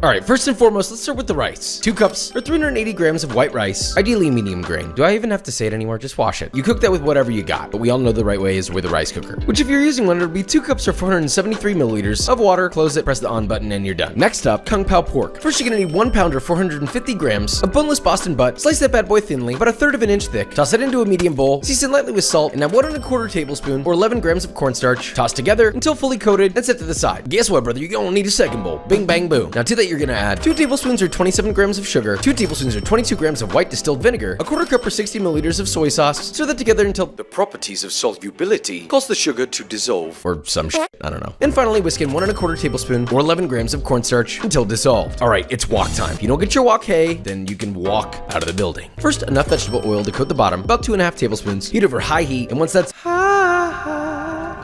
All right, first and foremost, let's start with the rice. 2 cups or 380 grams of white rice, ideally medium grain. Do I even have to say it anymore? Just wash it. You cook that with whatever you got, but we all know the right way is with a rice cooker, which if you're using one, it'll be 2 cups or 473 milliliters of water. Close it, press the on button, and you're done. Next up, Kung Pao pork. First, you're gonna need 1 pound or 450 grams of boneless Boston butt. Slice that bad boy thinly, about 1/3 of an inch thick. Toss it into a medium bowl. Season lightly with salt, and add 1 1/4 tablespoon or 11 grams of cornstarch. Toss together until fully coated and set to the side. Guess what, brother? You're gonna need a second bowl. Bing, bang, boom. Now to that, you're gonna add 2 tablespoons or 27 grams of sugar, 2 tablespoons or 22 grams of white distilled vinegar, 1/4 cup or 60 milliliters of soy sauce. Stir that together until the properties of solubility cause the sugar to dissolve, or some shit, I don't know. And finally, whisk in 1 1/4 tablespoon or 11 grams of cornstarch until dissolved. All right, it's wok time. If you don't get your wok hay, then you can walk out of the building. First, enough vegetable oil to coat the bottom, about 2.5 tablespoons. Heat over high heat, and once that's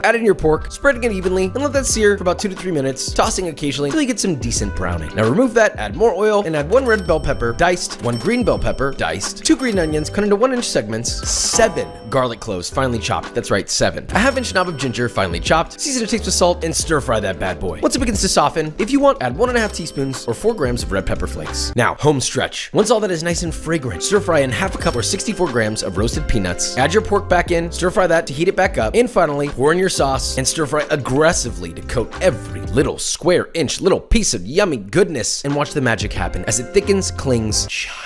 add in your pork, spreading it evenly, and let that sear for about 2 to 3 minutes, tossing occasionally until you get some decent browning. Now remove that, add more oil, and add 1 red bell pepper, diced, 1 green bell pepper, diced, 2 green onions cut into 1-inch segments, 7 garlic cloves, finely chopped. That's right, 7. A 1/2-inch knob of ginger, finely chopped. Season to taste with salt, and stir fry that bad boy. Once it begins to soften, if you want, add 1.5 teaspoons or 4 grams of red pepper flakes. Now, home stretch. Once all that is nice and fragrant, stir fry in 1/2 cup or 64 grams of roasted peanuts. Add your pork back in, stir fry that to heat it back up, and finally, pour in your sauce and stir fry aggressively to coat every little square inch, little piece of yummy goodness, and watch the magic happen as it thickens, clings, shines.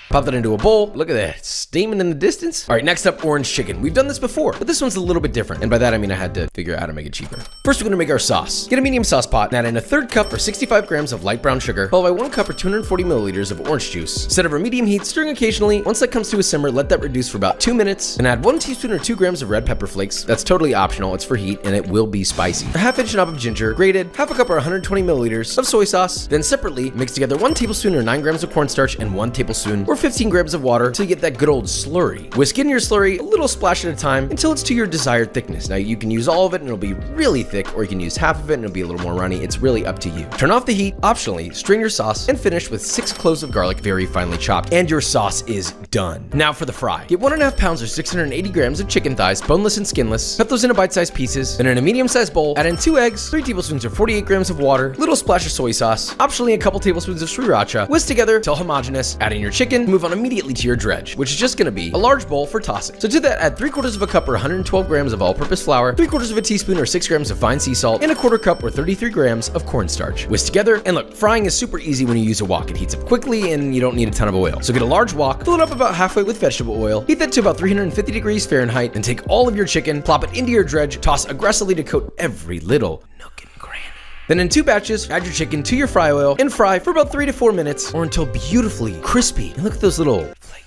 Pop that into a bowl. Look at that, steaming in the distance. All right, next up, orange chicken. We've done this before, but this one's a little bit different. And by that, I mean I had to figure out how to make it cheaper. First, we're gonna make our sauce. Get a medium sauce pot and add in 1/3 cup or 65 grams of light brown sugar, followed by 1 cup or 240 milliliters of orange juice. Set over medium heat, stirring occasionally. Once that comes to a simmer, let that reduce for about 2 minutes, and add 1 teaspoon or 2 grams of red pepper flakes. That's totally optional. It's for heat, and it will be spicy. A 1/2-inch knob of ginger, grated, 1/2 cup or 120 milliliters of soy sauce. Then separately, mix together 1 tablespoon or 9 grams of cornstarch and 1 tablespoon or 15 grams of water until you get that good old slurry. Whisk in your slurry a little splash at a time until it's to your desired thickness. Now you can use all of it and it'll be really thick, or you can use half of it and it'll be a little more runny. It's really up to you. Turn off the heat, optionally, strain your sauce, and finish with 6 cloves of garlic very finely chopped, and your sauce is done. Now for the fry. Get 1.5 pounds or 680 grams of chicken thighs, boneless and skinless. Cut those into bite-sized pieces. Then in a medium-sized bowl, add in 2 eggs, 3 tablespoons or 48 grams of water, little splash of soy sauce, optionally a couple tablespoons of sriracha. Whisk together till homogeneous. Add in your chicken, move on immediately to your dredge, which is just gonna be a large bowl for tossing. So to that, add 3/4 of a cup or 112 grams of all-purpose flour, 3/4 of a teaspoon or 6 grams of fine sea salt, and 1/4 cup or 33 grams of cornstarch. Whisk together, and look, frying is super easy when you use a wok. It heats up quickly, and you don't need a ton of oil. So get a large wok, fill it up about halfway with vegetable oil, heat that to about 350 degrees Fahrenheit, and take all of your chicken, plop it into your dredge, toss aggressively to coat every little nook and cranny. Then in 2 batches, add your chicken to your fry oil and fry for about 3 to 4 minutes, or until beautifully crispy. And look at those little flakes.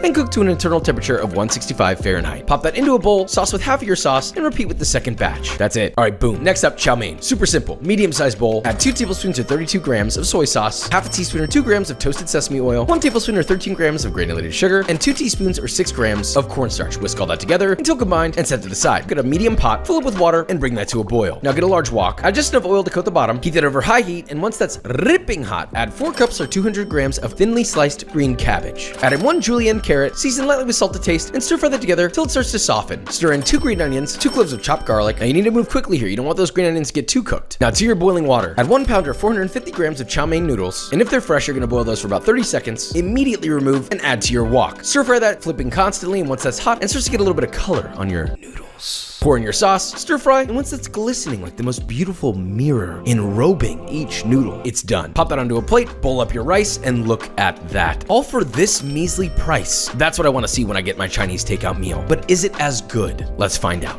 And cook to an internal temperature of 165 Fahrenheit. Pop that into a bowl, sauce with half of your sauce, and repeat with the second batch. That's it. All right, boom. Next up, chow mein. Super simple. Medium-sized bowl. Add 2 tablespoons or 32 grams of soy sauce, 1/2 teaspoon or 2 grams of toasted sesame oil, 1 tablespoon or 13 grams of granulated sugar, and 2 teaspoons or 6 grams of cornstarch. Whisk all that together until combined and set to the side. Get a medium pot, fill it with water, and bring that to a boil. Now get a large wok. Add just enough oil to coat the bottom. Heat that over high heat, and once that's ripping hot, add 4 cups or 200 grams of thinly sliced green cabbage. Add in 1 julienne carrot, season lightly with salt to taste, and stir fry that together till it starts to soften. Stir in 2 green onions, 2 cloves of chopped garlic. Now you need to move quickly here. You don't want those green onions to get too cooked. Now to your boiling water, add 1 pound or 450 grams of chow mein noodles, and if they're fresh, you're gonna boil those for about 30 seconds. Immediately remove and add to your wok. Stir fry that, flipping constantly, and once that's hot and starts to get a little bit of color on your noodles, pour in your sauce, stir fry, and once it's glistening like the most beautiful mirror enrobing each noodle, it's done. Pop that onto a plate, bowl up your rice, and look at that. All for this measly price. That's what I want to see when I get my Chinese takeout meal. But is it as good? Let's find out.